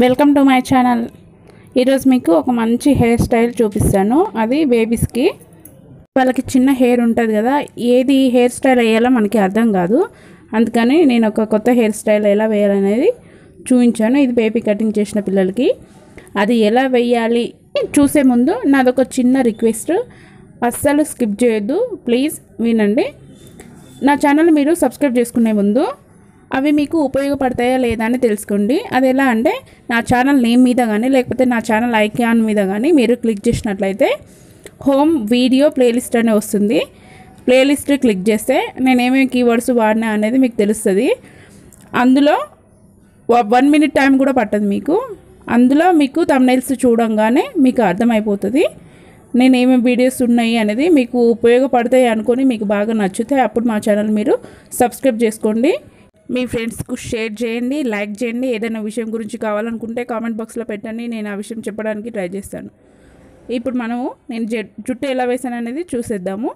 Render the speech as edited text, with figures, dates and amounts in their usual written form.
Welcome to my channel. ఈరోజు మీకు ఒక మంచి హెయిర్ స్టైల్ చూపిస్తాను. అది బేబీస్కి. వాళ్ళకి చిన్న హెయిర్ ఉంటుంది కదా, ఏది హెయిర్ స్టైల్ వేయాలో మనకి అర్థం కాదు. అందుకని నేను ఒక కొత్త హెయిర్ స్టైల్ ఎలా వేయాలనేది చూపించాను. ఇది బేబీ కటింగ్ చేసిన పిల్లలకి. అది ఎలా వేయాలి చూసే ముందు నాదొక చిన్న రిక్వెస్ట్, అస్సలు స్కిప్ చేయొద్దు, ప్లీజ్ వినండి. నా ఛానల్ మీరు సబ్స్క్రైబ్ చేసుకునే ముందు అవి మీకు ఉపయోగపడతాయా లేదా అని తెలుసుకోండి. అది ఎలా అంటే, నా ఛానల్ నేమ్ మీద కానీ లేకపోతే నా ఛానల్ ఐకాన్ మీద కానీ మీరు క్లిక్ చేసినట్లయితే హోమ్ వీడియో ప్లేలిస్ట్ అనే వస్తుంది. ప్లేలిస్ట్ క్లిక్ చేస్తే నేను ఏమేమి కీవర్డ్స్ వాడినా అనేది మీకు తెలుస్తుంది. అందులో 1 minute టైం కూడా పట్టదు మీకు. అందులో మీకు థంబ్నెయిల్స్ చూడంగానే మీకు అర్థమైపోతుంది నేను ఏమేమి వీడియోస్ ఉన్నాయి అనేది. మీకు ఉపయోగపడతాయి అనుకొని మీకు బాగా నచ్చితే అప్పుడు మా ఛానల్ మీరు సబ్స్క్రైబ్ చేసుకోండి. మీ ఫ్రెండ్స్కు షేర్ చేయండి, లైక్ చేయండి. ఏదైనా విషయం గురించి కావాలనుకుంటే కామెంట్ బాక్స్లో పెట్టండి, నేను ఆ విషయం చెప్పడానికి ట్రై చేస్తాను. ఇప్పుడు మనము నేను జుట్టు ఎలా వేసాను అనేది చూసేద్దాము.